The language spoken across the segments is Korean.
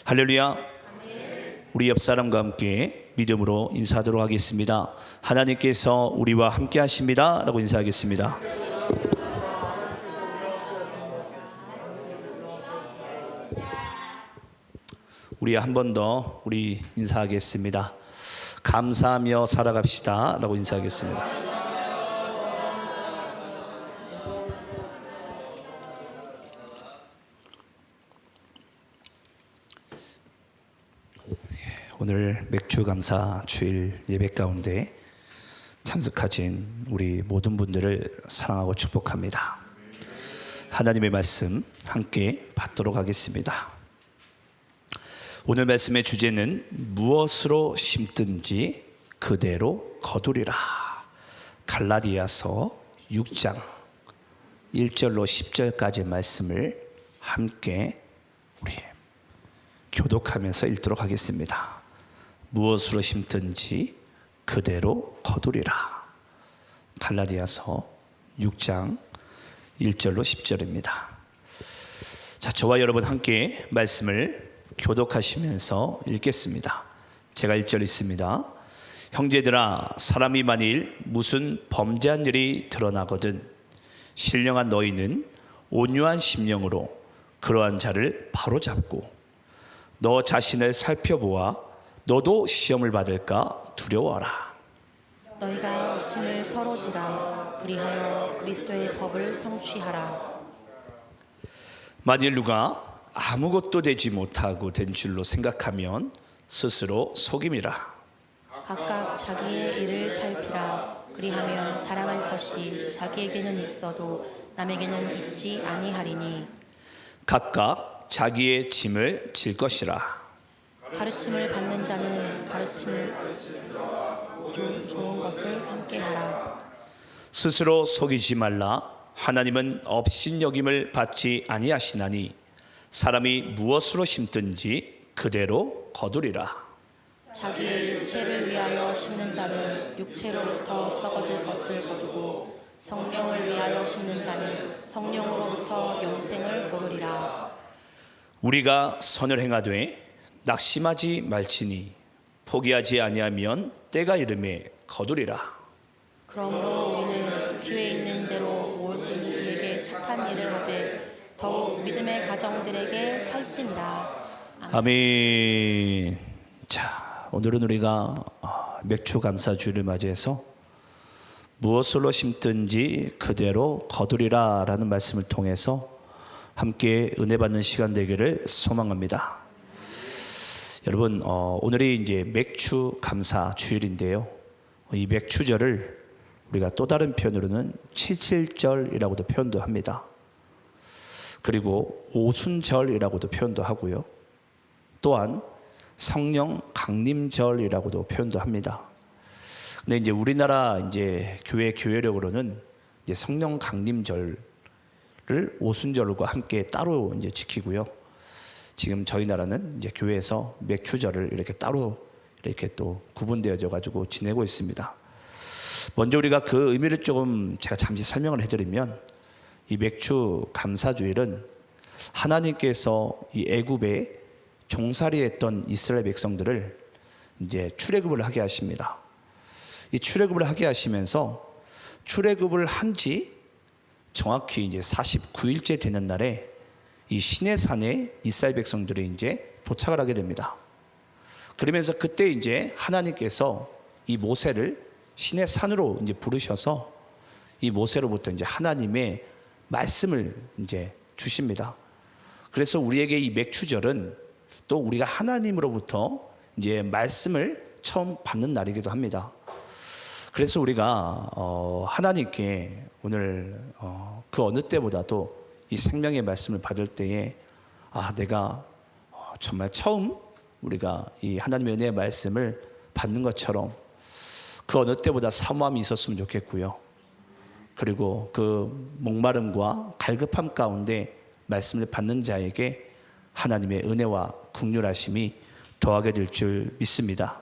할렐루야. 우리 옆 사람과 함께 믿음으로 인사하도록 하겠습니다. 하나님께서 우리와 함께 하십니다 라고 인사하겠습니다. 우리 한 번 더 우리 인사하겠습니다. 감사하며 살아갑시다 라고 인사하겠습니다. 오늘 맥주 감사 주일 예배 가운데 참석하신 우리 모든 분들을 사랑하고 축복합니다. 하나님의 말씀 함께 받도록 하겠습니다. 오늘 말씀의 주제는 무엇으로 심든지 그대로 거두리라. 갈라디아서 6장 1절로 10절까지 말씀을 함께 우리 교독하면서 읽도록 하겠습니다. 무엇으로 심든지 그대로 거두리라. 갈라디아서 6장 1절로 10절입니다. 자, 저와 여러분 함께 말씀을 교독하시면서 읽겠습니다. 제가 1절 읽습니다. 형제들아, 사람이 만일 무슨 범죄한 일이 드러나거든 신령한 너희는 온유한 심령으로 그러한 자를 바로잡고 너 자신을 살펴보아 너도 시험을 받을까 두려워하라. 너희가 욕심을 서로 지라. 그리하여 그리스도의 법을 성취하라. 만일 누가 아무것도 되지 못하고 된 줄로 생각하면 스스로 속임이라. 각각 자기의 일을 살피라. 그리하면 자랑할 것이 자기에게는 있어도 남에게는 있지 아니하리니 각각 자기의 짐을 질 것이라. 가르침을 받는 자는 가르침 좋은 것을 함께하라. 스스로 속이지 말라. 하나님은 업신여김을 받지 아니하시나니 사람이 무엇으로 심든지 그대로 거두리라. 자기의 육체를 위하여 심는 자는 육체로부터 썩어질 것을 거두고 성령을 위하여 심는 자는 성령으로부터 영생을 거두리라. 우리가 선을 행하되 낙심하지 말지니 포기하지 아니하면 때가 이름에 거두리라. 그러므로 우리는 기회 있는 대로 모든 이에게 착한 일을 하되 더욱 믿음의 가정들에게 살찌니라. 아멘. 자, 오늘은 우리가 맥주 감사 주일을 맞이해서 무엇으로 심든지 그대로 거두리라 라는 말씀을 통해서 함께 은혜 받는 시간 되기를 소망합니다. 여러분, 오늘이 이제 맥주 감사 주일인데요. 이 맥주절을 우리가 또 다른 표현으로는 칠칠절이라고도 표현도 합니다. 그리고 오순절이라고도 표현도 하고요. 또한 성령 강림절이라고도 표현도 합니다. 근데 이제 우리나라 이제 교회력으로는 이제 성령 강림절을 오순절과 함께 따로 이제 지키고요. 지금 저희 나라는 이제 교회에서 맥주절을 이렇게 따로 이렇게 또 구분되어져 가지고 지내고 있습니다. 먼저 우리가 그 의미를 조금 제가 잠시 설명을 해드리면 이 맥주 감사주일은 하나님께서 이 애굽에 종살이했던 이스라엘 백성들을 이제 출애굽을 하게 하십니다. 이 출애굽을 하게 하시면서 출애굽을 한 지 정확히 이제 49일째 되는 날에 이 시내산에 이스라엘 백성들이 이제 도착을 하게 됩니다. 그러면서 그때 이제 하나님께서 이 모세를 시내산으로 이제 부르셔서 이 모세로부터 이제 하나님의 말씀을 이제 주십니다. 그래서 우리에게 이 맥주절은 또 우리가 하나님으로부터 이제 말씀을 처음 받는 날이기도 합니다. 그래서 우리가 하나님께 오늘 그 어느 때보다도 이 생명의 말씀을 받을 때에 내가 정말 처음 우리가 이 하나님의 은혜의 말씀을 받는 것처럼 그 어느 때보다 사모함이 있었으면 좋겠고요. 그리고 그 목마름과 갈급함 가운데 말씀을 받는 자에게 하나님의 은혜와 긍휼하심이 더하게 될 줄 믿습니다.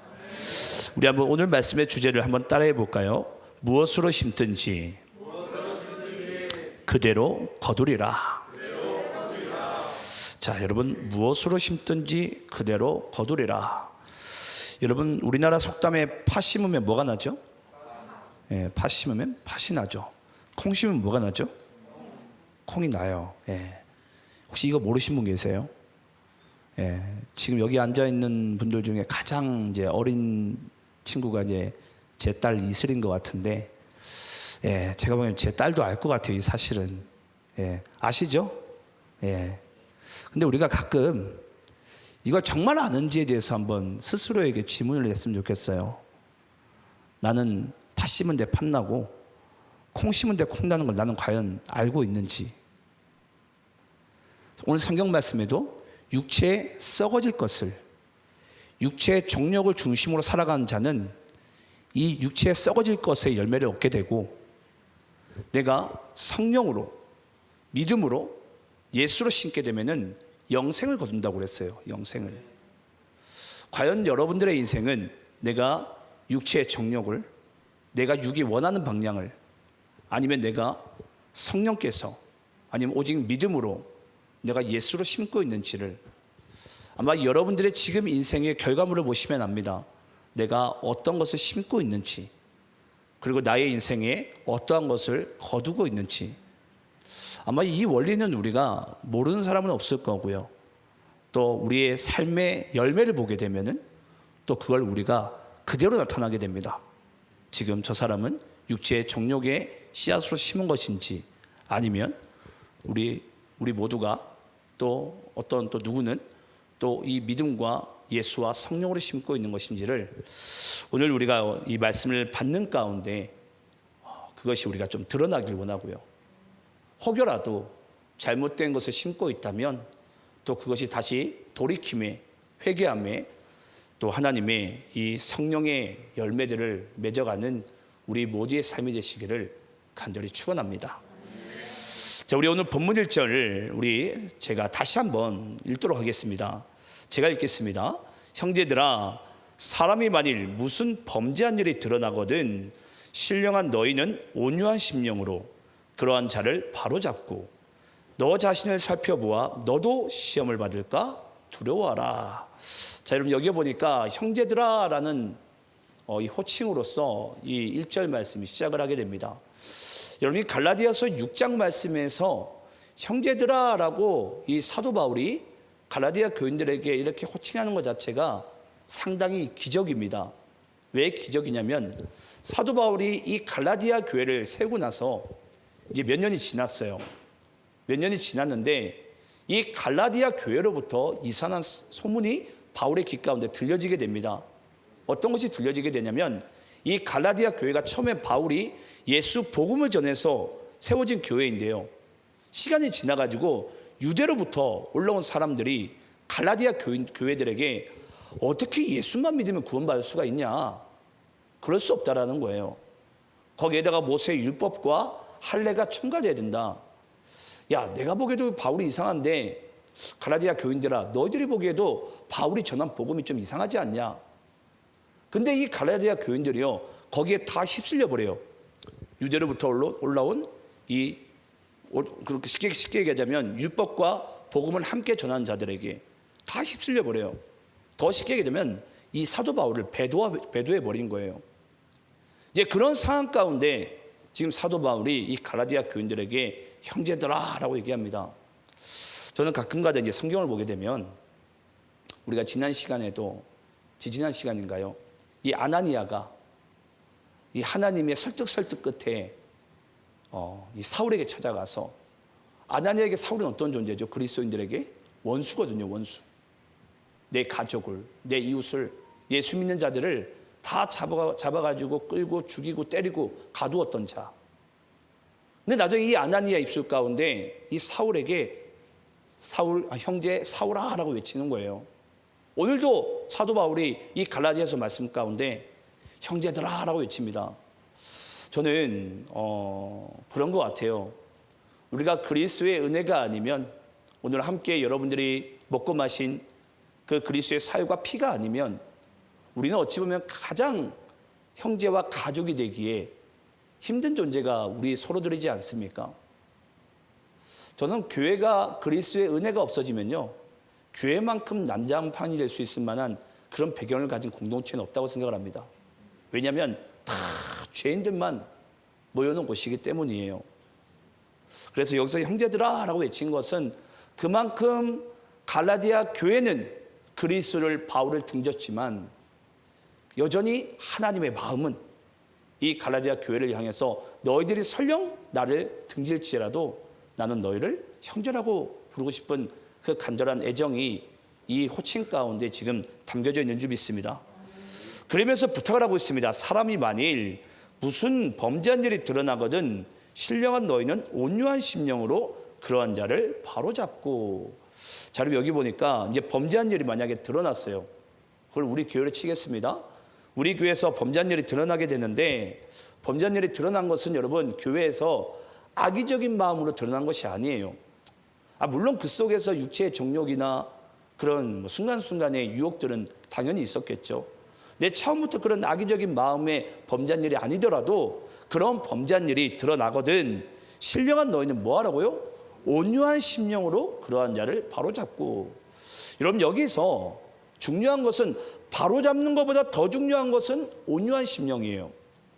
우리 한번 오늘 말씀의 주제를 한번 따라해 볼까요? 무엇으로 심든지 그대로 거두리라. 자, 여러분 무엇으로 심든지 그대로 거두리라. 여러분 우리나라 속담에 팥 심으면 뭐가 나죠? 예, 팥 심으면 팥이 나죠. 콩 심으면 뭐가 나죠? 콩이 나요. 예. 혹시 이거 모르신 분 계세요? 예. 지금 여기 앉아 있는 분들 중에 가장 이제 어린 친구가 이제 제 딸 이슬인 것 같은데, 예, 제가 보기엔 제 딸도 알 것 같아요, 이 사실은. 예, 아시죠? 예. 근데 우리가 가끔 이걸 정말 아는지에 대해서 한번 스스로에게 질문을 했으면 좋겠어요. 나는 팥 심은 데 팥 나고 콩 심은 데 콩 나는 걸 나는 과연 알고 있는지. 오늘 성경 말씀에도 육체에 썩어질 것을, 육체의 정욕을 중심으로 살아가는 자는 이 육체에 썩어질 것의 열매를 얻게 되고, 내가 성령으로 믿음으로 예수로 심게 되면은 영생을 거둔다고 그랬어요. 영생을. 과연 여러분들의 인생은 내가 육체의 정욕을, 내가 육이 원하는 방향을, 아니면 내가 성령께서, 아니면 오직 믿음으로 내가 예수로 심고 있는지를, 아마 여러분들의 지금 인생의 결과물을 보시면 압니다. 내가 어떤 것을 심고 있는지, 그리고 나의 인생에 어떠한 것을 거두고 있는지. 아마 이 원리는 우리가 모르는 사람은 없을 거고요. 또 우리의 삶의 열매를 보게 되면은 또 그걸 우리가 그대로 나타나게 됩니다. 지금 저 사람은 육체의 정욕의 씨앗으로 심은 것인지, 아니면 우리 모두가 또 어떤 또 누구는 또 이 믿음과 예수와 성령으로 심고 있는 것인지를 오늘 우리가 이 말씀을 받는 가운데 그것이 우리가 좀 드러나길 원하고요. 혹여라도 잘못된 것을 심고 있다면 또 그것이 다시 돌이킴에, 회개함에, 또 하나님의 이 성령의 열매들을 맺어가는 우리 모두의 삶이 되시기를 간절히 축원합니다. 자, 우리 오늘 본문 1절 제가 다시 한번 읽도록 하겠습니다. 제가 읽겠습니다. 형제들아, 사람이 만일 무슨 범죄한 일이 드러나거든 신령한 너희는 온유한 심령으로 그러한 자를 바로잡고 너 자신을 살펴보아 너도 시험을 받을까 두려워하라. 자, 여러분 여기 보니까 형제들아 라는 이 호칭으로서 이 1절 말씀이 시작을 하게 됩니다. 여러분 이 갈라디아서 6장 말씀에서 형제들아 라고 이 사도 바울이 갈라디아 교인들에게 이렇게 호칭하는 것 자체가 상당히 기적입니다. 왜 기적이냐면 사도 바울이 이 갈라디아 교회를 세우고 나서 이제 몇 년이 지났어요. 몇 년이 지났는데 이 갈라디아 교회로부터 이상한 소문이 바울의 귀 가운데 들려지게 됩니다. 어떤 것이 들려지게 되냐면 이 갈라디아 교회가 처음에 바울이 예수 복음을 전해서 세워진 교회인데요. 시간이 지나가지고 유대로부터 올라온 사람들이 갈라디아 교회들에게 어떻게 예수만 믿으면 구원받을 수가 있냐, 그럴 수 없다라는 거예요. 거기에다가 모세의 율법과 할례가 첨가돼야 된다. 야, 내가 보기에도 바울이 이상한데 갈라디아 교인들아, 너희들이 보기에도 바울이 전한 복음이 좀 이상하지 않냐. 근데 이 갈라디아 교인들이요, 거기에 다 휩쓸려 버려요. 유대로부터 올라온 이, 그렇게 쉽게 얘기하자면 율법과 복음을 함께 전하는 자들에게 다 휩쓸려 버려요. 더 쉽게 얘기하면 이 사도 바울을 배도해 버린 거예요. 이제 그런 상황 가운데 지금 사도 바울이 이 갈라디아 교인들에게 형제들아라고 얘기합니다. 저는 가끔가다 이제 성경을 보게 되면 우리가 지난 시간에도, 지지난 시간인가요? 이 아나니아가 이 하나님의 설득 끝에 이 사울에게 찾아가서, 아나니아에게 사울은 어떤 존재죠? 그리스도인들에게 원수거든요. 원수. 내 가족을, 내 이웃을, 예수 믿는 자들을 다 잡아가지고 끌고 죽이고 때리고 가두었던 자. 근데 나중에 이 아나니아 입술 가운데 이 사울에게 형제 사울아라고 외치는 거예요. 오늘도 사도 바울이 이 갈라디아서 말씀 가운데 형제들아라고 외칩니다. 저는 그런 것 같아요. 우리가 그리스도의 은혜가 아니면, 오늘 함께 여러분들이 먹고 마신 그 그리스도의 살과 피가 아니면 우리는 어찌 보면 가장 형제와 가족이 되기에 힘든 존재가 우리 서로들이지 않습니까? 저는 교회가 그리스도의 은혜가 없어지면요, 교회만큼 난장판이 될 수 있을 만한 그런 배경을 가진 공동체는 없다고 생각을 합니다. 왜냐하면 다 죄인들만 모여놓은 곳이기 때문이에요. 그래서 여기서 형제들아 라고 외친 것은 그만큼 갈라디아 교회는 그리스도를 바울을 등졌지만 여전히 하나님의 마음은 이 갈라디아 교회를 향해서 너희들이 설령 나를 등질지라도 나는 너희를 형제라고 부르고 싶은 그 간절한 애정이 이 호칭 가운데 지금 담겨져 있는 줄 믿습니다. 그러면서 부탁을 하고 있습니다. 사람이 만일 무슨 범죄한 일이 드러나거든 신령한 너희는 온유한 심령으로 그러한 자를 바로잡고. 자, 그럼 여기 보니까 이제 범죄한 일이 만약에 드러났어요. 그걸 우리 교회를 치겠습니다. 우리 교회에서 범죄한 일이 드러나게 되는데 범죄한 일이 드러난 것은 여러분 교회에서 악의적인 마음으로 드러난 것이 아니에요. 물론 그 속에서 육체의 정욕이나 그런 순간순간의 유혹들은 당연히 있었겠죠. 내 처음부터 그런 악의적인 마음의 범죄한 일이 아니더라도 그런 범죄한 일이 드러나거든 신령한 너희는 뭐 하라고요? 온유한 심령으로 그러한 자를 바로잡고. 여러분 여기서 중요한 것은 바로잡는 것보다 더 중요한 것은 온유한 심령이에요.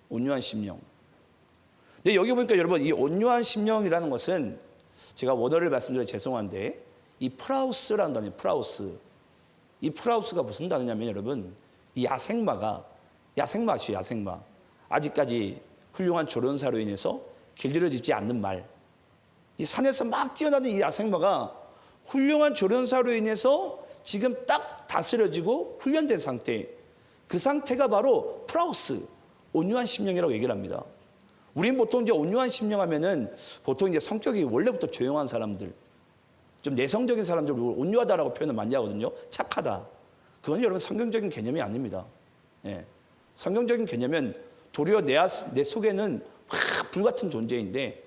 온유한 심령. 근데 여기 보니까 여러분 이 온유한 심령이라는 것은 제가 원어를 말씀드려 죄송한데 이 프라우스라는 단어예요. 프라우스. 이 프라우스가 무슨 단어냐면 여러분 이 야생마가 야생마시요. 야생마. 아직까지 훌륭한 조련사로 인해서 길들여지지 않는 말. 이 산에서 막 뛰어나는 이 야생마가 훌륭한 조련사로 인해서 지금 딱 다스려지고 훈련된 상태. 그 상태가 바로 프라우스. 온유한 심령이라고 얘기를 합니다. 우린 보통 이제 온유한 심령 하면은 보통 이제 성격이 원래부터 조용한 사람들, 좀 내성적인 사람들 온유하다라고 표현을 많이 하거든요. 착하다. 그건 여러분 성경적인 개념이 아닙니다. 예. 성경적인 개념은 도리어 내 속에는 불같은 존재인데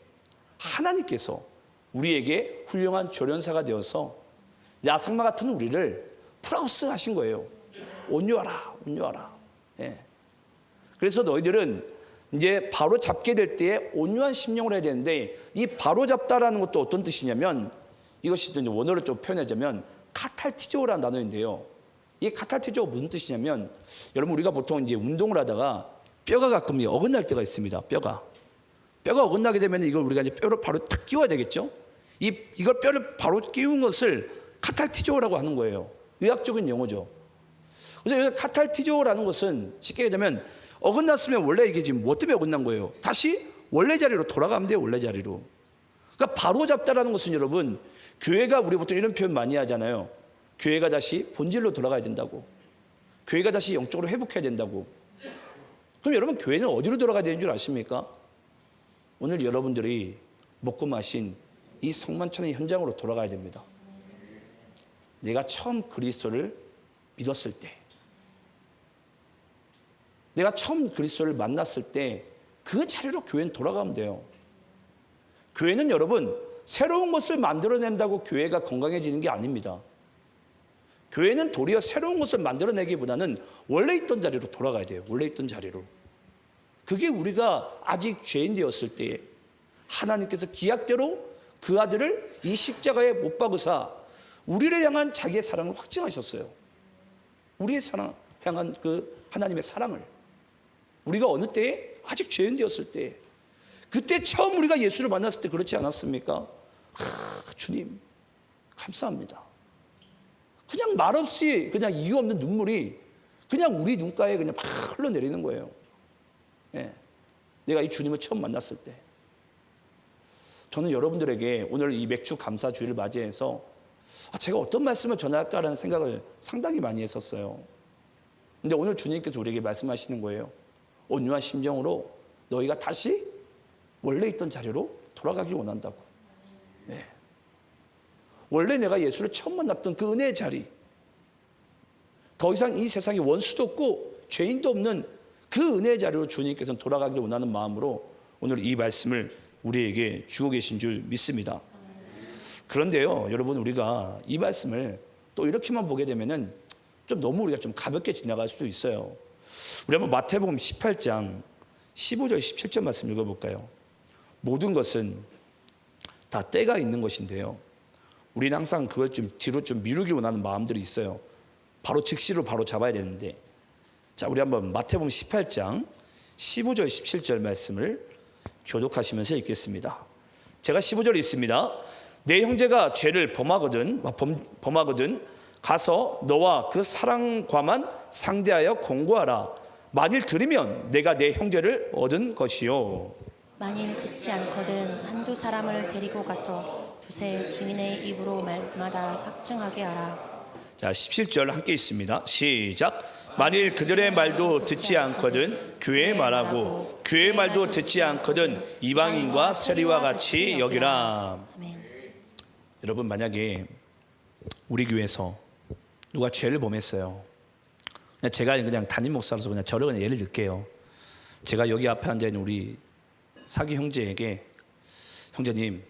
하나님께서 우리에게 훌륭한 조련사가 되어서 야생마 같은 우리를 프라우스 하신 거예요. 온유하라, 온유하라. 예. 그래서 너희들은 이제 바로 잡게 될 때에 온유한 심령으로 해야 되는데 이 바로 잡다라는 것도 어떤 뜻이냐면 이것이 이제 원어로 좀 표현하자면 카탈티조라는 단어인데요. 이 카탈티조가 무슨 뜻이냐면 여러분 우리가 보통 이제 운동을 하다가 뼈가 가끔 어긋날 때가 있습니다. 뼈가 어긋나게 되면 이걸 우리가 이제 뼈를 바로 탁 끼워야 되겠죠. 이걸 뼈를 바로 끼운 것을 카탈티조라고 하는 거예요. 의학적인 용어죠. 그래서 여기 카탈티조라는 것은 쉽게 얘기하자면 어긋났으면 원래 이게 지금 뭐 때문에 어긋난 거예요? 다시 원래 자리로 돌아가면 돼요. 원래 자리로. 그러니까 바로 잡다라는 것은 여러분 교회가 우리 보통 이런 표현 많이 하잖아요. 교회가 다시 본질로 돌아가야 된다고. 교회가 다시 영적으로 회복해야 된다고. 그럼 여러분 교회는 어디로 돌아가야 되는 줄 아십니까? 오늘 여러분들이 먹고 마신 이 성만찬의 현장으로 돌아가야 됩니다. 내가 처음 그리스도를 믿었을 때, 내가 처음 그리스도를 만났을 때 그 자리로 교회는 돌아가면 돼요. 교회는 여러분 새로운 것을 만들어낸다고 교회가 건강해지는 게 아닙니다. 교회는 도리어 새로운 것을 만들어내기보다는 원래 있던 자리로 돌아가야 돼요. 원래 있던 자리로. 그게 우리가 아직 죄인 되었을 때에 하나님께서 기약대로 그 아들을 이 십자가에 못 박으사 우리를 향한 자기의 사랑을 확증하셨어요. 우리의 사랑 향한 그 하나님의 사랑을. 우리가 어느 때에 아직 죄인 되었을 때 그때 처음 우리가 예수를 만났을 때 그렇지 않았습니까? 주님 감사합니다. 그냥 말없이 그냥 이유 없는 눈물이 그냥 우리 눈가에 그냥 막 흘러내리는 거예요. 예. 내가 이 주님을 처음 만났을 때. 저는 여러분들에게 오늘 이 맥주 감사 주일을 맞이해서 제가 어떤 말씀을 전할까라는 생각을 상당히 많이 했었어요. 근데 오늘 주님께서 우리에게 말씀하시는 거예요. 온유한 심정으로 너희가 다시 원래 있던 자리로 돌아가길 원한다고. 네. 원래 내가 예수를 처음 만났던 그 은혜의 자리, 더 이상 이 세상에 원수도 없고 죄인도 없는 그 은혜의 자리로 주님께서는 돌아가길 원하는 마음으로 오늘 이 말씀을 우리에게 주고 계신 줄 믿습니다. 그런데요, 여러분, 우리가 이 말씀을 또 이렇게만 보게 되면은 좀 너무 우리가 좀 가볍게 지나갈 수도 있어요. 우리 한번 마태복음 18장 15절 17절 말씀 읽어볼까요? 모든 것은 다 때가 있는 것인데요, 우리는 항상 그걸 좀 뒤로 좀 미루기 원하는 마음들이 있어요. 바로 즉시로 바로 잡아야 되는데. 자, 우리 한번 마태복음 18장 15절 17절 말씀을 교독하시면서 읽겠습니다. 제가 15절 읽습니다. 내 형제가 죄를 범하거든 가서 너와 그 사랑과만 상대하여 공고하라. 만일 들으면 내가 내 형제를 얻은 것이요. 만일 듣지 않거든 한두 사람을 데리고 가서 두세 증인의 입으로 말마다 확증하게 하라. 자, 17절 함께 있습니다. 시작. 만일 그들의 말도 듣지 않거든 교회의 말하고 교회의 말도 듣지 않거든 이방인과 세리와 같이 여기라. 아멘. 여러분, 만약에 우리 교회에서 누가 죄를 범했어요. 제가 그냥 담임 목사로서 그냥 저를 그냥 예를 들게요. 제가 여기 앞에 앉아 있는 우리 사기 형제에게 형제님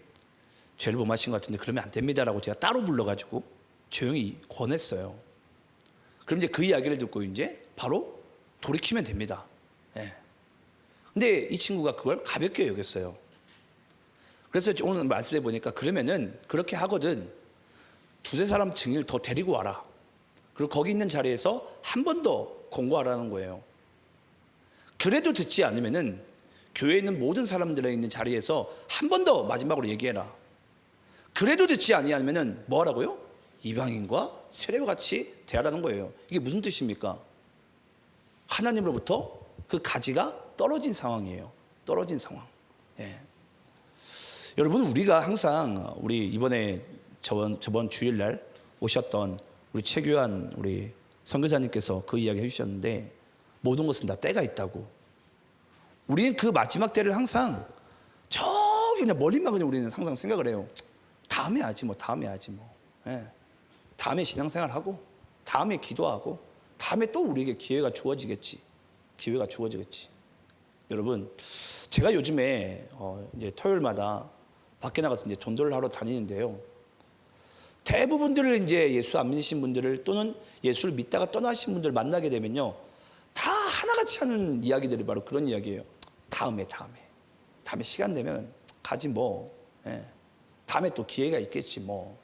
죄를 범하신 것 같은데 그러면 안 됩니다라고 제가 따로 불러가지고 조용히 권했어요. 그럼 이제 그 이야기를 듣고 이제 바로 돌이키면 됩니다. 예. 근데 이 친구가 그걸 가볍게 여겼어요. 그래서 오늘 말씀해 보니까 그러면은 그렇게 하거든 두세 사람 증인을 더 데리고 와라. 그리고 거기 있는 자리에서 한 번 더 공고하라는 거예요. 그래도 듣지 않으면은 교회에 있는 모든 사람들이 있는 자리에서 한 번 더 마지막으로 얘기해라. 그래도 듣지 아니하면은 뭐 하라고요? 이방인과 세례와 같이 대하라는 거예요. 이게 무슨 뜻입니까? 하나님으로부터 그 가지가 떨어진 상황이에요. 떨어진 상황. 예. 여러분, 우리가 항상 우리 이번에 저번 주일날 오셨던 우리 최규환 우리 선교사님께서 그 이야기 해주셨는데 모든 것은 다 때가 있다고. 우리는 그 마지막 때를 항상 저기 그냥 멀리만 그냥 우리는 항상 생각을 해요. 다음에 하지 뭐, 다음에 하지 뭐. 예. 다음에 신앙생활하고 다음에 기도하고 다음에 또 우리에게 기회가 주어지겠지. 기회가 주어지겠지. 여러분, 제가 요즘에 이제 토요일마다 밖에 나가서 이제 전도를 하러 다니는데요. 대부분들을 이제 예수 안 믿으신 분들을 또는 예수를 믿다가 떠나신 분들을 만나게 되면요, 다 하나같이 하는 이야기들이 바로 그런 이야기예요. 다음에 시간 되면 가지 뭐. 예. 다음에 또 기회가 있겠지 뭐.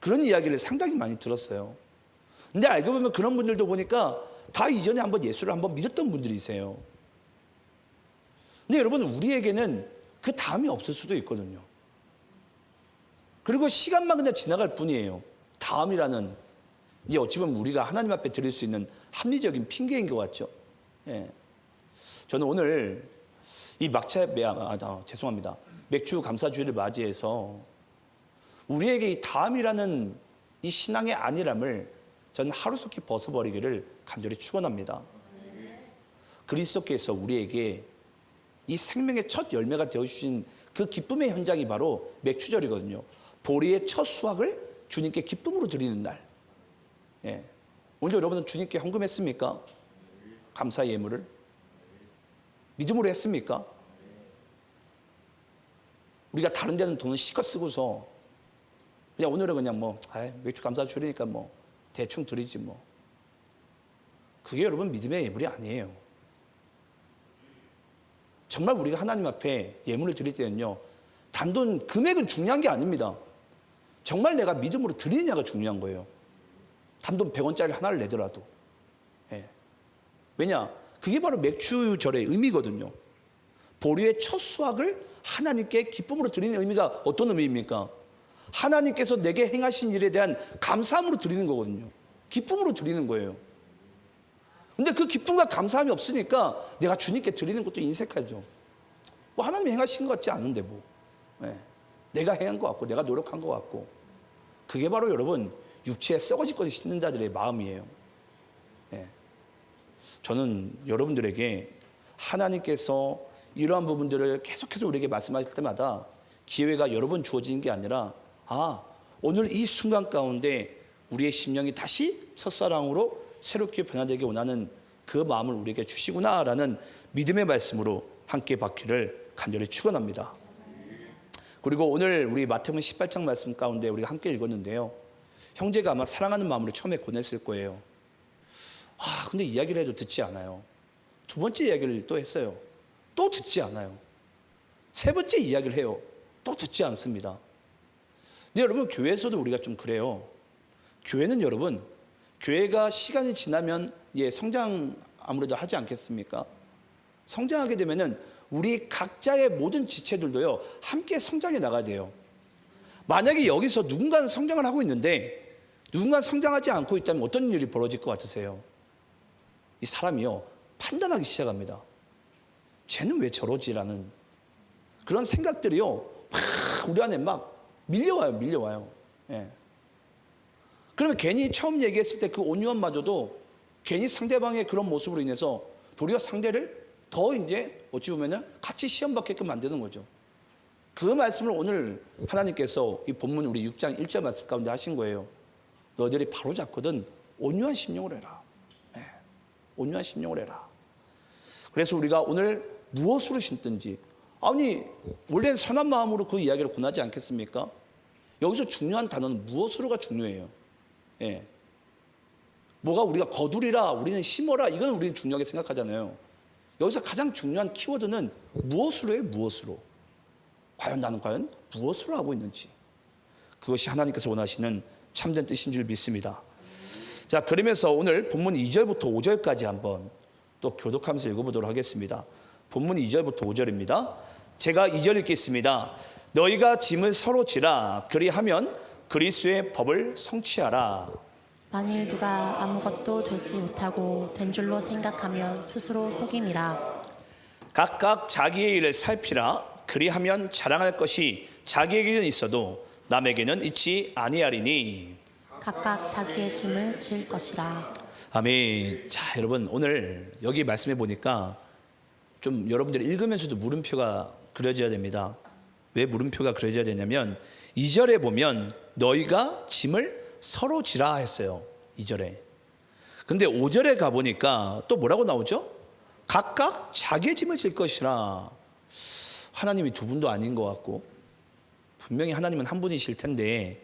그런 이야기를 상당히 많이 들었어요. 근데 알고 보면 그런 분들도 보니까 다 이전에 한번 예수를 한번 믿었던 분들이세요. 근데 여러분, 우리에게는 그 다음이 없을 수도 있거든요. 그리고 시간만 그냥 지나갈 뿐이에요. 다음이라는, 이게 어찌 보면 우리가 하나님 앞에 드릴 수 있는 합리적인 핑계인 것 같죠. 예. 저는 오늘 이 죄송합니다. 맥주 감사주의를 맞이해서 우리에게 이 다음이라는 이 신앙의 안일함을 저는 하루속히 벗어버리기를 간절히 축원합니다. 그리스도께서 우리에게 이 생명의 첫 열매가 되어주신 그 기쁨의 현장이 바로 맥주절이거든요. 보리의 첫 수확을 주님께 기쁨으로 드리는 날. 예. 오늘도 여러분은 주님께 헌금했습니까? 감사의 예물을 믿음으로 했습니까? 우리가 다른 데는 돈을 실컷 쓰고서 그냥 오늘은 그냥 뭐 맥주 감사 주니까 뭐 대충 드리지 뭐. 그게 여러분 믿음의 예물이 아니에요. 정말 우리가 하나님 앞에 예물을 드릴 때는요, 단돈 금액은 중요한 게 아닙니다. 정말 내가 믿음으로 드리느냐가 중요한 거예요. 단돈 100원짜리 하나를 내더라도. 예. 왜냐? 그게 바로 맥주절의 의미거든요. 보리의 첫 수확을 하나님께 기쁨으로 드리는 의미가 어떤 의미입니까? 하나님께서 내게 행하신 일에 대한 감사함으로 드리는 거거든요. 기쁨으로 드리는 거예요. 근데 그 기쁨과 감사함이 없으니까 내가 주님께 드리는 것도 인색하죠. 뭐 하나님이 행하신 것 같지 않은데 뭐. 예. 내가 행한 것 같고 내가 노력한 것 같고. 그게 바로 여러분 육체에 썩어질 것을 씻는 자들의 마음이에요. 예. 저는 여러분들에게 하나님께서 이러한 부분들을 계속해서 우리에게 말씀하실 때마다 기회가 여러 번 주어지는 게 아니라 오늘 이 순간 가운데 우리의 심령이 다시 첫사랑으로 새롭게 변화되기 원하는 그 마음을 우리에게 주시구나라는 믿음의 말씀으로 함께 받기를 간절히 축원합니다. 그리고 오늘 우리 마태복음 18장 말씀 가운데 우리가 함께 읽었는데요. 형제가 아마 사랑하는 마음으로 처음에 권했을 거예요. 근데 이야기를 해도 듣지 않아요. 두 번째 이야기를 또 했어요. 또 듣지 않아요. 세 번째 이야기를 해요. 또 듣지 않습니다. 근데 여러분 교회에서도 우리가 좀 그래요. 교회는 여러분 교회가 시간이 지나면 성장 아무래도 하지 않겠습니까? 성장하게 되면은 우리 각자의 모든 지체들도요 함께 성장해 나가야 돼요. 만약에 여기서 누군가는 성장을 하고 있는데 누군가 성장하지 않고 있다면 어떤 일이 벌어질 것 같으세요? 이 사람이요 판단하기 시작합니다. 쟤는 왜 저러지라는 그런 생각들이요 막 우리 안에 막 밀려와요. 예. 그러면 괜히 처음 얘기했을 때 그 온유함마저도 괜히 상대방의 그런 모습으로 인해서 도리어 상대를 더 이제 어찌 보면은 같이 시험 받게끔 만드는 거죠. 그 말씀을 오늘 하나님께서 이 본문 우리 6장 1절 말씀 가운데 하신 거예요. 너희들이 바로 잡거든 온유한 심령을 해라. 예. 온유한 심령을 해라. 그래서 우리가 오늘 무엇으로 심든지 아니 원래 선한 마음으로 그 이야기를 권하지 않겠습니까? 여기서 중요한 단어는 무엇으로가 중요해요. 예. 뭐가 우리가 거두리라 우리는 심어라 이건 우리는 중요하게 생각하잖아요. 여기서 가장 중요한 키워드는 무엇으로 해요. 무엇으로. 과연 나는 무엇으로 하고 있는지 그것이 하나님께서 원하시는 참된 뜻인 줄 믿습니다. 자 그러면서 오늘 본문 2절부터 5절까지 한번 또 교독하면서 읽어보도록 하겠습니다. 본문 2절부터 5절입니다. 제가 2절 읽겠습니다. 너희가 짐을 서로 지라 그리하면 그리스도의 법을 성취하라. 만일 누가 아무것도 되지 못하고 된 줄로 생각하면 스스로 속임이라. 각각 자기의 일을 살피라. 그리하면 자랑할 것이 자기에게는 있어도 남에게는 있지 아니하리니. 각각 자기의 짐을 질 것이라. 아멘. 자 여러분 오늘 여기 말씀해 보니까 좀 여러분들이 읽으면서도 물음표가 그려져야 됩니다. 왜 물음표가 그려져야 되냐면 2절에 보면 너희가 짐을 서로 지라 했어요. 2절에. 근데 5절에 가보니까 또 뭐라고 나오죠? 각각 자기의 짐을 질 것이라. 하나님이 두 분도 아닌 것 같고 분명히 하나님은 한 분이실 텐데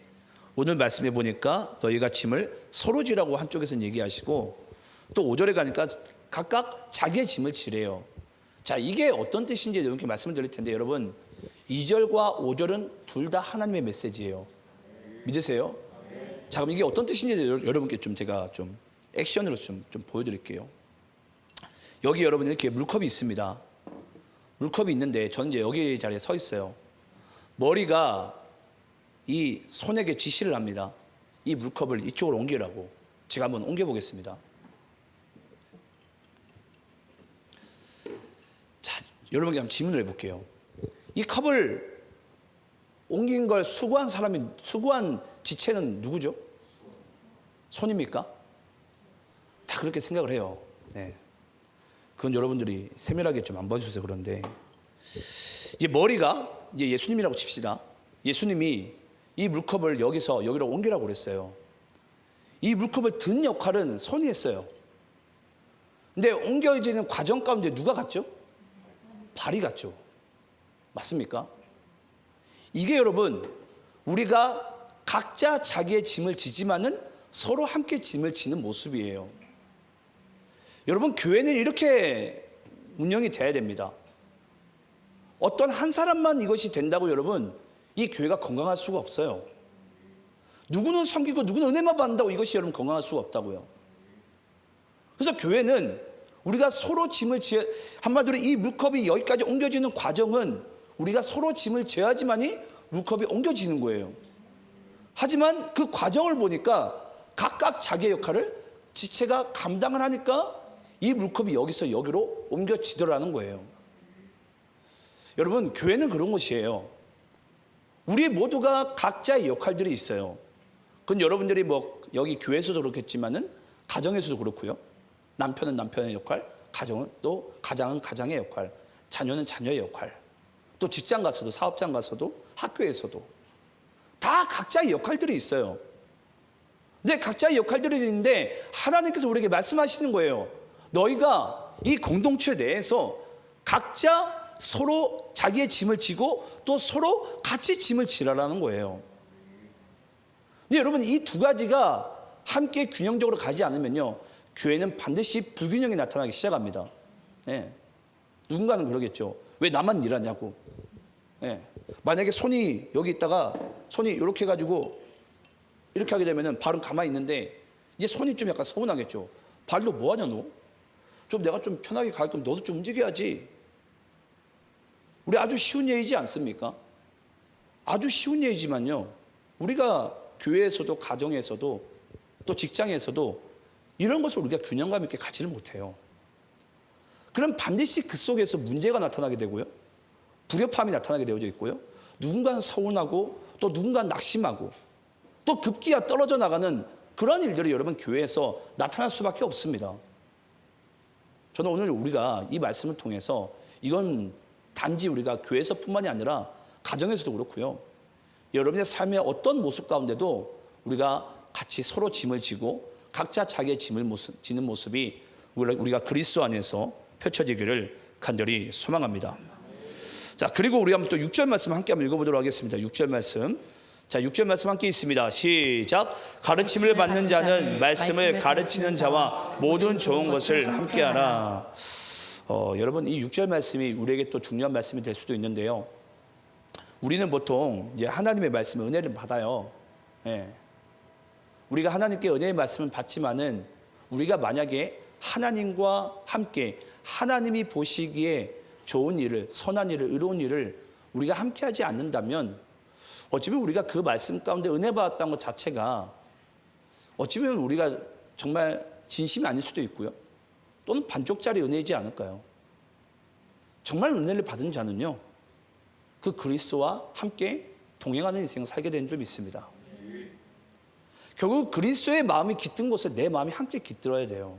오늘 말씀해 보니까 너희가 짐을 서로 지라고 한쪽에서는 얘기하시고 또 5절에 가니까 각각 자기의 짐을 지래요. 자 이게 어떤 뜻인지 이렇게 말씀을 드릴 텐데 여러분 2절과 5절은 둘 다 하나님의 메시지예요. 믿으세요? 자 그럼 이게 어떤 뜻인지 여러분께 좀 제가 좀 액션으로 좀 보여드릴게요. 여기 여러분 이렇게 물컵이 있습니다. 물컵이 있는데 저는 이제 여기 자리에 서 있어요. 머리가 이 손에게 지시를 합니다. 이 물컵을 이쪽으로 옮기라고. 제가 한번 옮겨 보겠습니다. 자, 여러분께 한번 질문을 해볼게요. 이 컵을 옮긴 걸 수고한 지체는 누구죠? 손입니까? 다 그렇게 생각을 해요. 네. 그건 여러분들이 세밀하게 좀 안 봐주셔서 그런데 이제 머리가 이제 예수님이라고 칩시다. 예수님이 이 물컵을 여기서 여기로 옮기라고 그랬어요. 이 물컵을 든 역할은 손이 했어요. 근데 옮겨지는 과정 가운데 누가 갔죠? 발이 갔죠. 맞습니까? 이게 여러분 우리가 각자 자기의 짐을 지지만은 서로 함께 짐을 지는 모습이에요. 여러분 교회는 이렇게 운영이 돼야 됩니다. 어떤 한 사람만 이것이 된다고 여러분 이 교회가 건강할 수가 없어요. 누구는 섬기고 누구는 은혜만 받는다고 이것이 여러분 건강할 수가 없다고요. 그래서 교회는 우리가 서로 짐을 한마디로 이 물컵이 여기까지 옮겨지는 과정은 우리가 서로 짐을 져야지만이 물컵이 옮겨지는 거예요. 하지만 그 과정을 보니까 각각 자기의 역할을 지체가 감당을 하니까 이 물컵이 여기서 여기로 옮겨지더라는 거예요. 여러분 교회는 그런 곳이에요. 우리 모두가 각자의 역할들이 있어요. 그건 여러분들이 뭐 여기 교회에서도 그렇겠지만은 가정에서도 그렇고요. 남편은 남편의 역할, 가정은 또 가장은 가장의 역할, 자녀는 자녀의 역할, 또 직장 가서도 사업장 가서도 학교에서도 다 각자의 역할들이 있어요. 근데 각자의 역할들이 있는데 하나님께서 우리에게 말씀하시는 거예요. 너희가 이 공동체 내에서 각자 서로 자기의 짐을 지고 또 서로 같이 짐을 지라라는 거예요. 근데 여러분 이 두 가지가 함께 균형적으로 가지 않으면요 교회는 반드시 불균형이 나타나기 시작합니다. 네. 누군가는 그러겠죠. 왜 나만 일하냐고. 네. 만약에 손이 여기 있다가 손이 이렇게 해가지고 이렇게 하게 되면은 발은 가만히 있는데 이제 손이 좀 약간 서운하겠죠. 발로 뭐 하냐 너? 좀 내가 좀 편하게 가게끔 너도 좀 움직여야지. 우리 아주 쉬운 예이지 않습니까? 아주 쉬운 예이지만요. 우리가 교회에서도 가정에서도 또 직장에서도 이런 것을 우리가 균형감 있게 가지를 못해요. 그럼 반드시 그 속에서 문제가 나타나게 되고요. 불협화음이 나타나게 되어져 있고요. 누군가는 서운하고 또 누군가는 낙심하고 또 급기야 떨어져 나가는 그런 일들이 여러분 교회에서 나타날 수밖에 없습니다. 저는 오늘 우리가 이 말씀을 통해서 이건 단지 우리가 교회에서뿐만이 아니라 가정에서도 그렇고요. 여러분의 삶의 어떤 모습 가운데도 우리가 같이 서로 짐을 지고 각자 자기의 짐을 지는 모습이 우리가 그리스도 안에서 펼쳐지기를 간절히 소망합니다. 자, 그리고 우리가 또 6절 말씀 함께 한번 읽어보도록 하겠습니다. 6절 말씀. 자, 6절 말씀 함께 있습니다. 시작. 가르침을 받는 자는 말씀을 가르치는 자와 모든 좋은 것을 함께하라. 여러분, 이 6절 말씀이 우리에게 또 중요한 말씀이 될 수도 있는데요. 우리는 보통 이제 하나님의 말씀을 은혜를 받아요. 예. 우리가 하나님께 은혜의 말씀을 받지만은 우리가 만약에 하나님과 함께 하나님이 보시기에 좋은 일을, 선한 일을, 의로운 일을 우리가 함께 하지 않는다면 어찌보면 우리가 그 말씀 가운데 은혜 받았다는 것 자체가 어찌보면 우리가 정말 진심이 아닐 수도 있고요. 또는 반쪽짜리 은혜이지 않을까요? 정말 은혜를 받은 자는요, 그 그리스도와 함께 동행하는 인생을 살게 되는 줄 믿습니다. 결국 그리스도의 마음이 깃든 곳에 내 마음이 함께 깃들어야 돼요.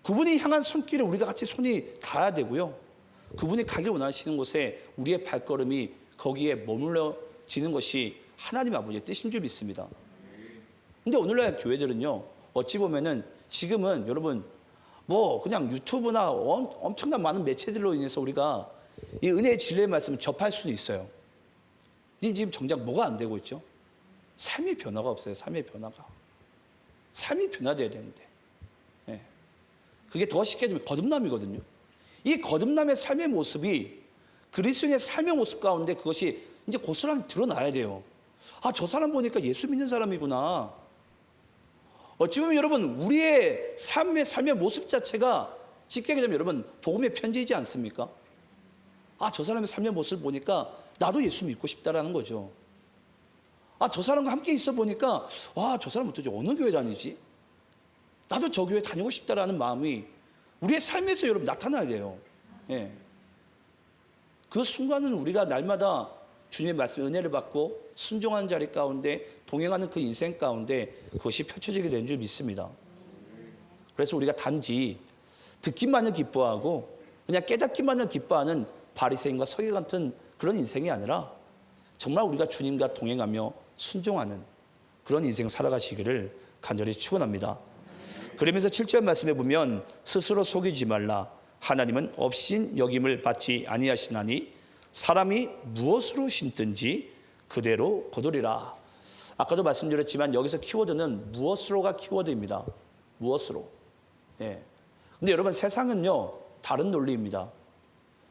그분이 향한 손길에 우리가 같이 손이 닿아야 되고요. 그분이 가길 원하시는 곳에 우리의 발걸음이 거기에 머물러지는 것이 하나님 아버지의 뜻인 줄 믿습니다. 근데 오늘날 교회들은요, 어찌 보면은 지금은 여러분 뭐 그냥 유튜브나 엄청난 많은 매체들로 인해서 우리가 이 은혜의 진리의 말씀을 접할 수는 있어요. 근데 지금 정작 뭐가 안 되고 있죠? 삶의 변화가 없어요. 삶의 변화가. 삶이 변화돼야 되는데. 네. 그게 더 쉽게 좀 거듭남이거든요. 이 거듭남의 삶의 모습이 그리스도인의 삶의 모습 가운데 그것이 이제 고스란히 드러나야 돼요. 아, 저 사람 보니까 예수 믿는 사람이구나. 어찌 보면 여러분 우리의 삶의 모습 자체가 쉽게 얘기하면 여러분 복음의 편지이지 않습니까? 아, 저 사람의 삶의 모습을 보니까 나도 예수 믿고 싶다라는 거죠. 아, 저 사람과 함께 있어 보니까 와, 저 사람은 도대체 어느 교회 다니지? 나도 저 교회 다니고 싶다라는 마음이 우리의 삶에서 여러분 나타나야 돼요. 예. 그 순간은 우리가 날마다 주님의 말씀 은혜를 받고 순종하는 자리 가운데 동행하는 그 인생 가운데 그것이 펼쳐지게 되는 줄 믿습니다. 그래서 우리가 단지 듣기만을 기뻐하고 그냥 깨닫기만을 기뻐하는 바리새인과 서기 같은 그런 인생이 아니라 정말 우리가 주님과 동행하며 순종하는 그런 인생 살아가시기를 간절히 축원합니다. 그러면서 7절 말씀에 보면 스스로 속이지 말라. 하나님은 없인 여김을 받지 아니하시나니 사람이 무엇으로 심든지 그대로 거두리라. 아까도 말씀드렸지만 여기서 키워드는 무엇으로가 키워드입니다. 무엇으로. 예. 근데 여러분 세상은요 다른 논리입니다.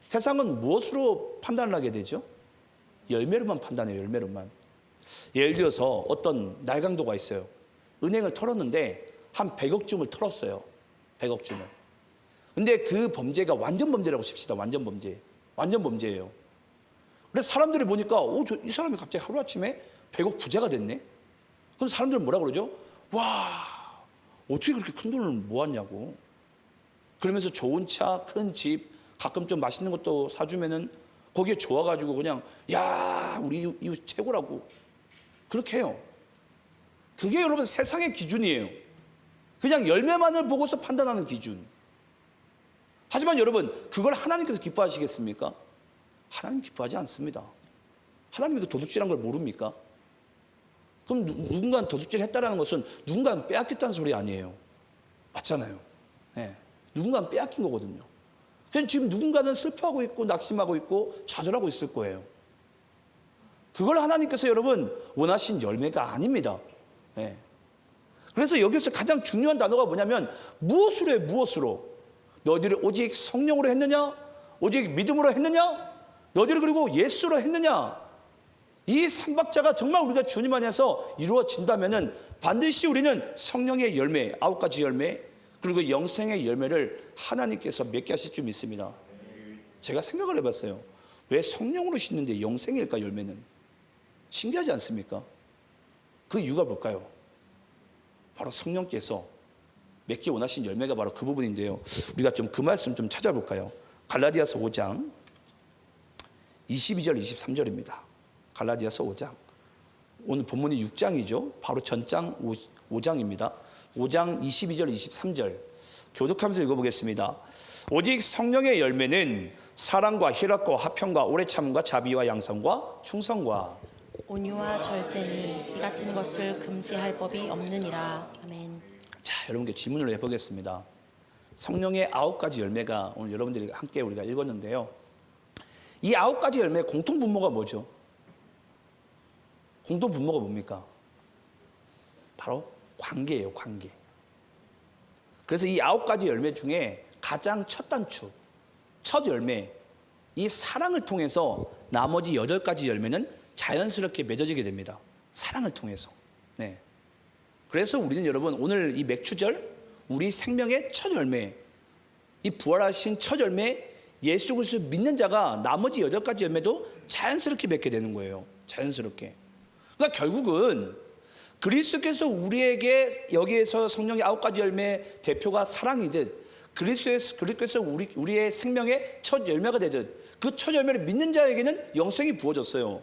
세상은 무엇으로 판단을 하게 되죠? 열매로만 판단해요. 열매로만. 예를 들어서 어떤 날강도가 있어요. 은행을 털었는데 한 100억 줌을 털었어요. 100억 줌을. 근데 그 범죄가 완전 범죄라고 칩시다. 완전 범죄. 완전 범죄예요. 그래서 사람들이 보니까 이 사람이 갑자기 하루아침에 100억 부자가 됐네. 그럼 사람들은 뭐라 그러죠? 와, 어떻게 그렇게 큰 돈을 모았냐고. 그러면서 좋은 차, 큰 집, 가끔 좀 맛있는 것도 사주면은 거기에 좋아가지고 그냥 야, 우리 이웃 최고라고 그렇게 해요. 그게 여러분 세상의 기준이에요. 그냥 열매만을 보고서 판단하는 기준. 하지만 여러분 그걸 하나님께서 기뻐하시겠습니까? 하나님 기뻐하지 않습니다. 하나님이 그 도둑질한 걸 모릅니까? 그럼 누군가는 도둑질 했다는 것은 누군가는 빼앗겼다는 소리 아니에요. 맞잖아요. 네. 누군가는 빼앗긴 거거든요. 그냥 지금 누군가는 슬퍼하고 있고 낙심하고 있고 좌절하고 있을 거예요. 그걸 하나님께서 여러분 원하신 열매가 아닙니다. 네. 그래서 여기서 가장 중요한 단어가 뭐냐면 무엇으로 해? 무엇으로? 너희들이 오직 성령으로 했느냐? 오직 믿음으로 했느냐? 너희들이 그리고 예수로 했느냐? 이 삼박자가 정말 우리가 주님 안에서 이루어진다면은 반드시 우리는 성령의 열매, 9가지 열매, 그리고 영생의 열매를 하나님께서 맺게 하실 줄 믿습니다. 제가 생각을 해봤어요. 왜 성령으로 씻는데 영생일까, 열매는? 신기하지 않습니까? 그 이유가 뭘까요? 바로 성령께서 맺기 원하신 열매가 바로 그 부분인데요. 우리가 좀 그 말씀 좀 찾아볼까요? 갈라디아서 5장 22절 23절입니다. 갈라디아서 5장. 오늘 본문이 6장이죠. 바로 전장 5장입니다. 5장 22절 23절 교독하면서 읽어보겠습니다. 오직 성령의 열매는 사랑과 희락과 화평과 오래 참음과 자비와 양선과 충성과 온유와 절제니 이 같은 것을 금지할 법이 없느니라. 아멘. 자, 여러분께 질문을 해보겠습니다. 성령의 9가지 열매가 오늘 여러분들이 함께 우리가 읽었는데요. 이 9가지 열매의 공통 분모가 뭐죠? 공통 분모가 뭡니까? 바로 관계예요, 관계. 그래서 이 9가지 열매 중에 가장 첫 단추, 첫 열매, 이 사랑을 통해서 나머지 8가지 열매는 자연스럽게 맺어지게 됩니다. 사랑을 통해서. 네. 그래서 우리는 여러분 오늘 이 맥주절, 우리 생명의 첫 열매, 이 부활하신 첫 열매, 예수 그리스도 믿는 자가 나머지 8가지 열매도 자연스럽게 맺게 되는 거예요. 자연스럽게. 그러니까 결국은 그리스도께서 우리에게 여기에서 성령의 9가지 열매 대표가 사랑이듯 그리스도께서 우리의 생명의 첫 열매가 되듯 그 첫 열매를 믿는 자에게는 영생이 부어졌어요.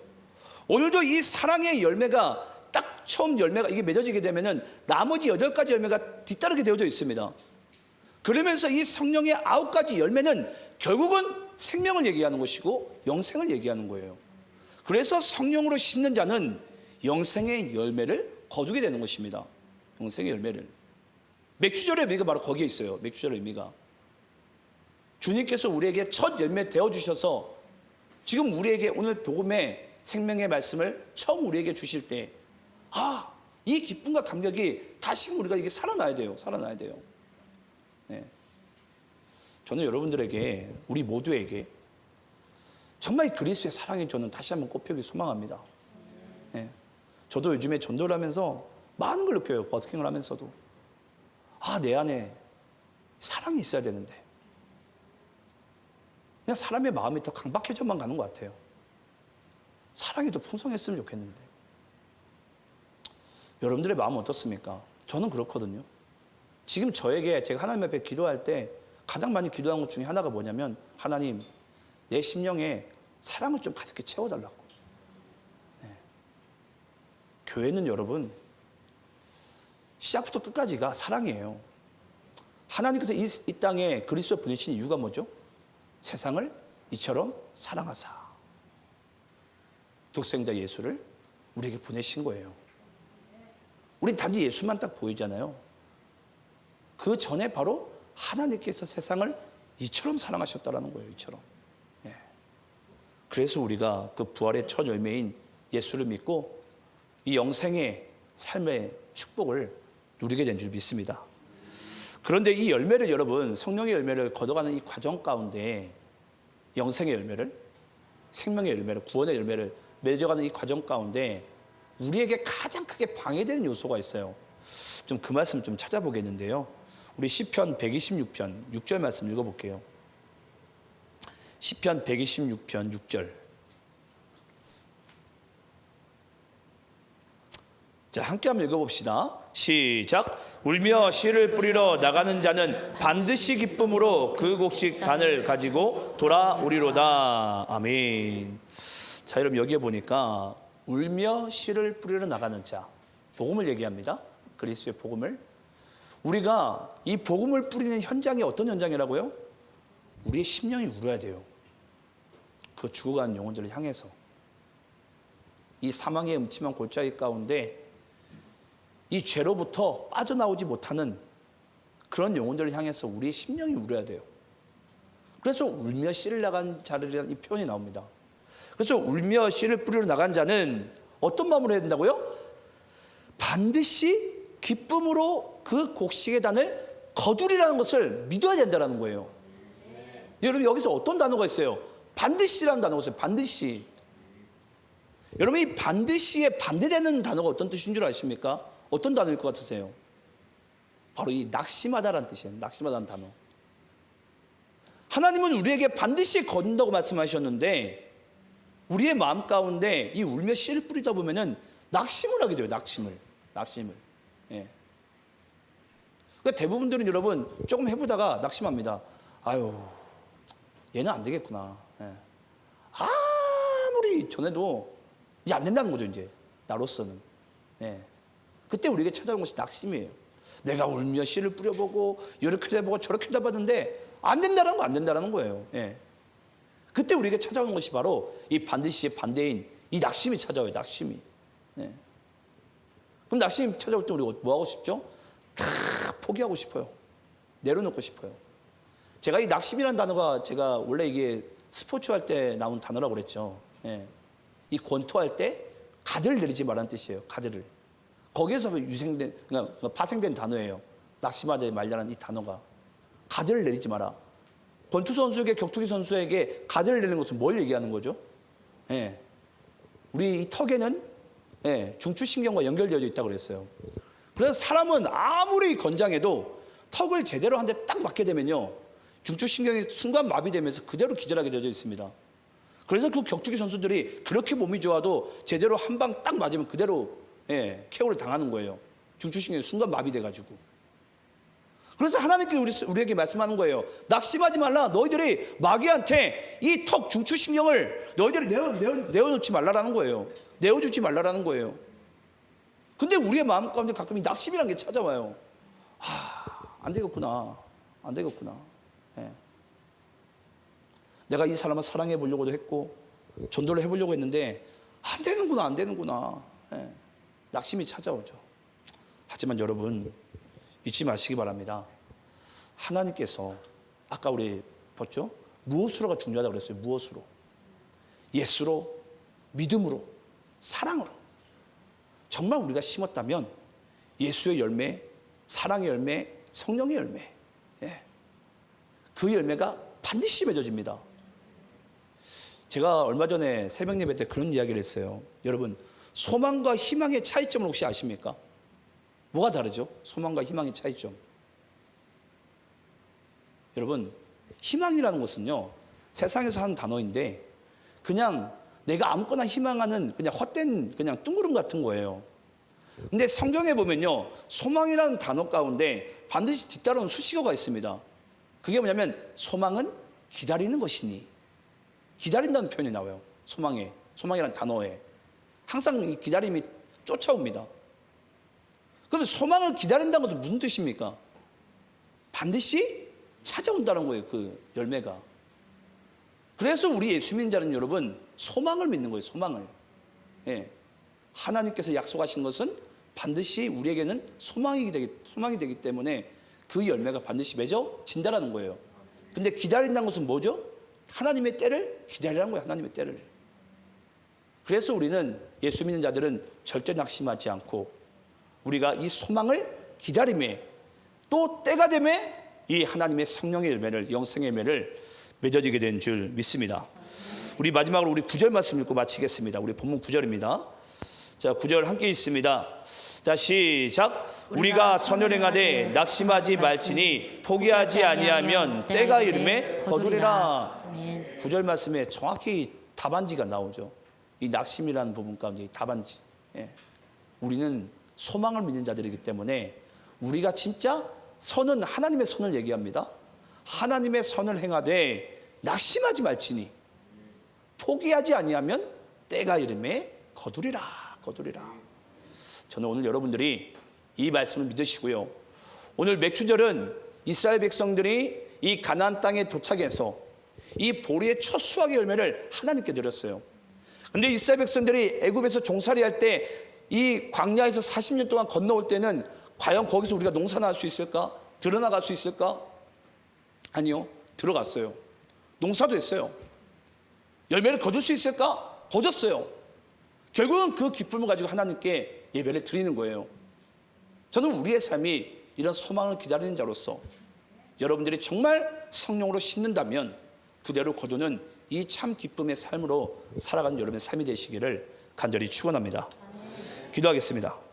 오늘도 이 사랑의 열매가 딱 처음 열매가 이게 맺어지게 되면은 나머지 8가지 열매가 뒤따르게 되어져 있습니다. 그러면서 이 성령의 9가지 열매는 결국은 생명을 얘기하는 것이고 영생을 얘기하는 거예요. 그래서 성령으로 심는 자는 영생의 열매를 거두게 되는 것입니다. 영생의 열매를. 맥주절의 의미가 바로 거기에 있어요. 맥주절의 의미가. 주님께서 우리에게 첫 열매 되어주셔서 지금 우리에게 오늘 복음의 생명의 말씀을 처음 우리에게 주실 때 이 기쁨과 감격이 다시금 우리가 이게 살아나야 돼요. 살아나야 돼요. 네. 저는 여러분들에게 우리 모두에게 정말 그리스도의 사랑이 저는 다시 한번 꽃피우기 소망합니다. 네. 저도 요즘에 전도를 하면서 많은 걸 느껴요. 버스킹을 하면서도 내 안에 사랑이 있어야 되는데 그냥 사람의 마음이 더 강박해져만 가는 것 같아요. 사랑이 더 풍성했으면 좋겠는데 여러분들의 마음은 어떻습니까? 저는 그렇거든요. 지금 저에게 제가 하나님 앞에 기도할 때 가장 많이 기도한 것 중에 하나가 뭐냐면 하나님 내 심령에 사랑을 좀 가득히 채워달라고. 네. 교회는 여러분 시작부터 끝까지가 사랑이에요. 하나님께서 이 땅에 그리스도 보내신 이유가 뭐죠? 세상을 이처럼 사랑하사 독생자 예수를 우리에게 보내신 거예요. 우린 단지 예수만 딱 보이잖아요. 그 전에 바로 하나님께서 세상을 이처럼 사랑하셨다라는 거예요. 이처럼. 예. 그래서 우리가 그 부활의 첫 열매인 예수를 믿고 이 영생의 삶의 축복을 누리게 된 줄 믿습니다. 그런데 이 열매를 여러분 성령의 열매를 거둬가는 이 과정 가운데 영생의 열매를 생명의 열매를 구원의 열매를 맺어가는 이 과정 가운데 우리에게 가장 크게 방해되는 요소가 있어요. 좀 그 말씀 좀 찾아보겠는데요. 우리 시편 126편 6절 말씀 읽어볼게요. 시편 126편 6절. 자, 함께 한번 읽어봅시다. 시작. 울며 씨를 뿌리러 나가는 자는 반드시 기쁨으로 그 곡식 단을 가지고 돌아오리로다. 아멘. 자, 여러분 여기에 보니까 울며 씨를 뿌리러 나가는 자, 복음을 얘기합니다. 그리스도의 복음을. 우리가 이 복음을 뿌리는 현장이 어떤 현장이라고요? 우리의 심령이 울어야 돼요. 그 죽어가는 영혼들을 향해서. 이 사망의 음침한 골짜기 가운데 이 죄로부터 빠져나오지 못하는 그런 영혼들을 향해서 우리의 심령이 울어야 돼요. 그래서 울며 씨를 나간 자들이라는 이 표현이 나옵니다. 그래서 울며 씨를 뿌리러 나간 자는 어떤 마음으로 해야 된다고요? 반드시 기쁨으로 그 곡식의 단을 거두리라는 것을 믿어야 된다는 거예요. 여러분 여기서 어떤 단어가 있어요? 반드시라는 단어가 있어요. 반드시. 여러분, 이 반드시에 반대되는 단어가 어떤 뜻인 줄 아십니까? 어떤 단어일 것 같으세요? 바로 이 낙심하다라는 뜻이에요. 낙심하다는 단어. 하나님은 우리에게 반드시 거둔다고 말씀하셨는데 우리의 마음 가운데 이 울며 씨를 뿌리다 보면은 낙심을 하게 돼요. 낙심을. 예. 그러니까 대부분들은 여러분 조금 해보다가 낙심합니다. 아유, 얘는 안 되겠구나. 예. 아무리 전에도 이제 안 된다는 거죠. 이제 나로서는. 예. 그때 우리에게 찾아온 것이 낙심이에요. 내가 울며 씨를 뿌려보고 이렇게도 해보고 저렇게도 해봤는데 안 된다는 거예요. 예. 그때 우리에게 찾아오는 것이 바로 이 반드시의 반대인 이 낙심이 찾아와요. 낙심이. 예. 그럼 낙심이 찾아올 때 우리가 뭐 하고 싶죠? 다 포기하고 싶어요. 내려놓고 싶어요. 제가 이 낙심이라는 단어가 제가 원래 이게 스포츠 할 때 나온 단어라고 그랬죠. 예. 이 권투할 때 가드를 내리지 말라는 뜻이에요. 가드를. 거기에서 그러니까 파생된 단어예요. 낙심하지 말라는 이 단어가. 가드를 내리지 마라. 권투 선수에게, 격투기 선수에게 가드를 내리는 것은 뭘 얘기하는 거죠? 예. 우리 이 턱에는 예, 중추신경과 연결되어 있다고 그랬어요. 그래서 사람은 아무리 건장해도 턱을 제대로 한 대 딱 맞게 되면요, 중추신경이 순간 마비되면서 그대로 기절하게 되어 있습니다. 그래서 그 격투기 선수들이 그렇게 몸이 좋아도 제대로 한 방 딱 맞으면 그대로 예, KO를 당하는 거예요. 중추신경이 순간 마비돼가지고. 그래서 하나님께서 우리에게 말씀하는 거예요. 낙심하지 말라. 너희들이 마귀한테 이 턱 중추신경을 너희들이 내어놓지 말라라는 거예요. 내어주지 말라라는 거예요. 근데 우리의 마음 가운데 가끔 이 낙심이라는 게 찾아와요. 안 되겠구나. 예. 내가 이 사람을 사랑해 보려고도 했고 전도를 해보려고 했는데 안 되는구나. 예. 낙심이 찾아오죠. 하지만 여러분 잊지 마시기 바랍니다. 하나님께서 아까 우리 봤죠? 무엇으로가 중요하다고 그랬어요. 무엇으로? 예수로, 믿음으로, 사랑으로. 정말 우리가 심었다면 예수의 열매, 사랑의 열매, 성령의 열매, 예. 그 열매가 반드시 맺어집니다. 제가 얼마 전에 새벽 예배 때 그런 이야기를 했어요. 여러분, 소망과 희망의 차이점을 혹시 아십니까? 뭐가 다르죠? 소망과 희망의 차이점. 여러분, 희망이라는 것은요, 세상에서 하는 단어인데 그냥 내가 아무거나 희망하는 그냥 헛된 그냥 뜬구름 같은 거예요. 근데 성경에 보면요, 소망이라는 단어 가운데 반드시 뒤따르는 수식어가 있습니다. 그게 뭐냐면 소망은 기다리는 것이니. 기다린다는 표현이 나와요. 소망이라는 단어에 항상 이 기다림이 쫓아옵니다. 그러면 소망을 기다린다는 것은 무슨 뜻입니까? 반드시 찾아온다는 거예요. 그 열매가. 그래서 우리 예수 믿는 자는 여러분 소망을 믿는 거예요. 소망을. 예. 하나님께서 약속하신 것은 반드시 우리에게는 소망이 되기 때문에 그 열매가 반드시 맺어진다라는 거예요. 근데 기다린다는 것은 뭐죠? 하나님의 때를 기다리라는 거예요. 하나님의 때를. 그래서 우리는 예수 믿는 자들은 절대 낙심하지 않고 우리가 이 소망을 기다림에 또 때가 되매 이 하나님의 성령의 열매를, 영생의 열매를 맺어지게 된 줄 믿습니다. 우리 마지막으로 우리 9절 말씀 읽고 마치겠습니다. 우리 본문 9절입니다. 자, 9절 함께 읽습니다. 자, 시작. 우리가 선을 행하되 낙심하지 말지니 포기하지 아니하면 때가 이름에 거두리라. 9절 말씀에 정확히 답안지가 나오죠. 이 낙심이라는 부분 가운데 이 답안지. 예. 우리는 소망을 믿는 자들이기 때문에 우리가 진짜 선은 하나님의 선을 얘기합니다. 하나님의 선을 행하되 낙심하지 말지니 포기하지 아니하면 때가 이름에 거두리라. 저는 오늘 여러분들이 이 말씀을 믿으시고요. 오늘 맥주절은 이스라엘 백성들이 이 가나안 땅에 도착해서 이 보리의 첫 수확의 열매를 하나님께 드렸어요. 근데 이스라엘 백성들이 애굽에서 종살이할 때 이 광야에서 40년 동안 건너올 때는 과연 거기서 우리가 농사나 할 수 있을까? 들어나갈 수 있을까? 아니요. 들어갔어요. 농사도 했어요. 열매를 거둘 수 있을까? 거뒀어요. 결국은 그 기쁨을 가지고 하나님께 예배를 드리는 거예요. 저는 우리의 삶이 이런 소망을 기다리는 자로서 여러분들이 정말 성령으로 심는다면 그대로 거두는 이 참 기쁨의 삶으로 살아가는 여러분의 삶이 되시기를 간절히 축원합니다. 기도하겠습니다.